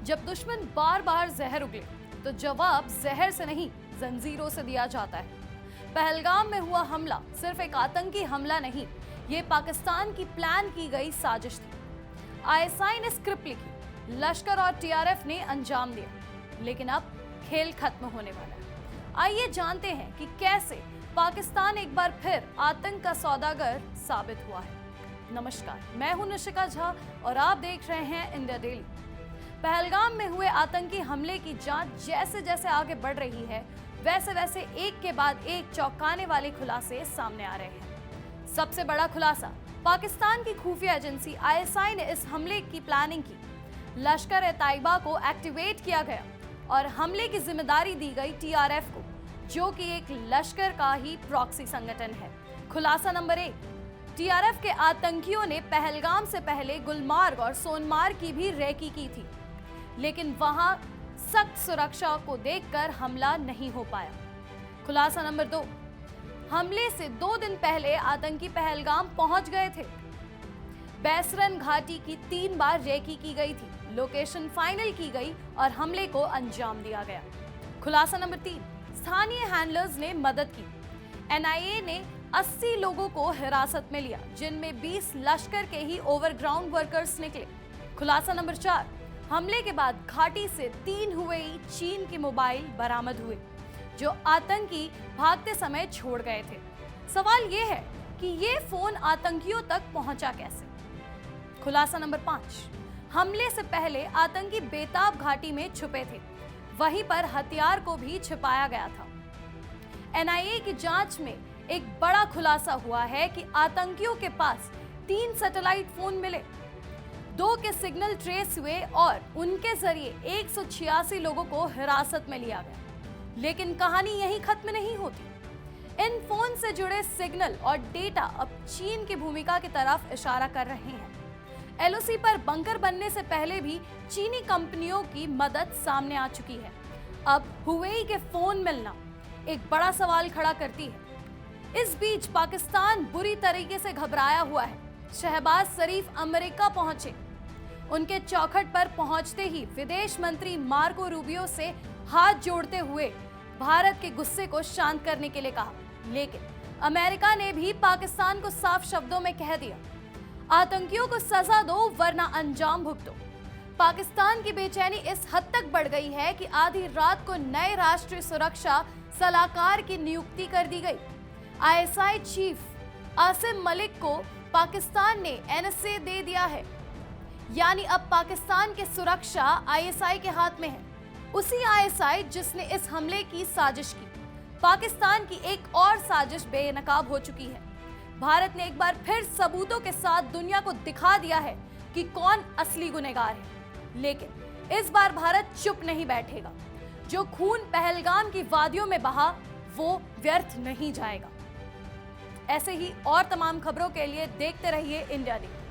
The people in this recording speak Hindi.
जब दुश्मन बार बार जहर उगले तो जवाब जहर से नहीं जंजीरों से दिया जाता है। पहलगाम में हुआ हमला सिर्फ एक आतंकी हमला नहीं, ये पाकिस्तान की प्लान की गई साजिश थी। आईएसआई ने स्क्रिप्ट लिखी, लश्कर और टीआरएफ ने अंजाम दिया, लेकिन अब खेल खत्म होने वाला है। आइए जानते हैं कि कैसे पाकिस्तान एक बार फिर आतंक का सौदागर साबित हुआ है। नमस्कार, मैं हूं निशिका झा और आप देख रहे हैं इंडिया डेली। पहलगाम में हुए आतंकी हमले की जांच जैसे जैसे आगे बढ़ रही है, वैसे वैसे एक के बाद एक चौंकाने वाले खुलासे सामने आ रहे हैं। सबसे बड़ा खुलासा, पाकिस्तान की खुफिया एजेंसी आईएसआई ने इस हमले की प्लानिंग की। लश्कर-ए-तैयबा को एक्टिवेट किया गया और हमले की जिम्मेदारी दी गई टीआरएफ को, जो कि एक लश्कर का ही प्रॉक्सी संगठन है। खुलासा नंबर 1, टीआरएफ के आतंकियों ने पहलगाम से पहले गुलमार्ग और सोनमार्ग की भी रेकी की थी, लेकिन वहां सख्त सुरक्षा को देखकर हमला नहीं हो पाया। खुलासा नंबर 2, हमले से 2 दिन पहले आतंकी पहलगाम पहुंच गए थे। बैसरन घाटी की 3 बार रेकी की गई थी, लोकेशन फाइनल की गई और हमले को अंजाम दिया गया। खुलासा नंबर 3, स्थानीय हैंडलर्स ने मदद की। एनआईए ने 80 लोगों को हिरासत में लिया, जिनमें 20 लश्कर के ही ओवरग्राउंड वर्कर्स निकले। खुलासा नंबर 4, हमले के बाद घाटी से 3 हुएई चीन के मोबाइल बरामद हुए, जो आतंकी भागते समय छोड़ गए थे। सवाल यह है कि ये फोन आतंकियों तक पहुंचा कैसे। खुलासा नंबर 5, हमले से पहले आतंकी बेताब घाटी में छुपे थे, वहीं पर हथियार को भी छिपाया गया था। एनआईए की जांच में एक बड़ा खुलासा हुआ है कि आतंकियों के पास 3 सैटेलाइट फोन मिले, 2 के सिग्नल ट्रेस हुए और उनके जरिए 186 लोगों को हिरासत में लिया गया। लेकिन कहानी यहीं खत्म नहीं होती। इन फोन से जुड़े सिग्नल और डेटा अब चीन की भूमिका की तरफ इशारा कर रहे हैं। एलओसी पर बंकर बनने से पहले भी चीनी कंपनियों की मदद सामने आ चुकी है। अब हुवेई के फोन मिलना एक बड़ा सवाल खड़ा करती है। इस बीच पाकिस्तान बुरी तरीके से घबराया हुआ है। शहबाज शरीफ अमेरिका पहुंचे। उनके चौखट पर पहुंचते ही विदेश मंत्री मार्को रूबियो से हाथ जोड़ते हुए भारत के गुस्से को शांत करने के लिए कहा, लेकिन अमेरिका ने भी पाकिस्तान को साफ शब्दों में कह दिया, आतंकियों को सजा दो वरना अंजाम भुगतो। पाकिस्तान की बेचैनी इस हद तक बढ़ गई है कि आधी रात को नए राष्ट्रीय सुरक्षा सलाहकार की नियुक्ति कर दी गई। आईएसआई चीफ आसिम मलिक को पाकिस्तान ने एनएसए दे दिया है, यानी अब पाकिस्तान की सुरक्षा आईएसआई के हाथ में है। उसी आईएसआई जिसने इस हमले की साजिश की। पाकिस्तान की एक और साजिश बेनकाब हो चुकी है। भारत ने एक बार फिर सबूतों के साथ दुनिया को दिखा दिया है कि कौन असली गुनहगार है। लेकिन इस बार भारत चुप नहीं बैठेगा। जो खून पहलगाम की वादियों में बहा, वो व्यर्थ नहीं जाएगा। ऐसे ही और तमाम खबरों के लिए देखते रहिए इंडिया डेली।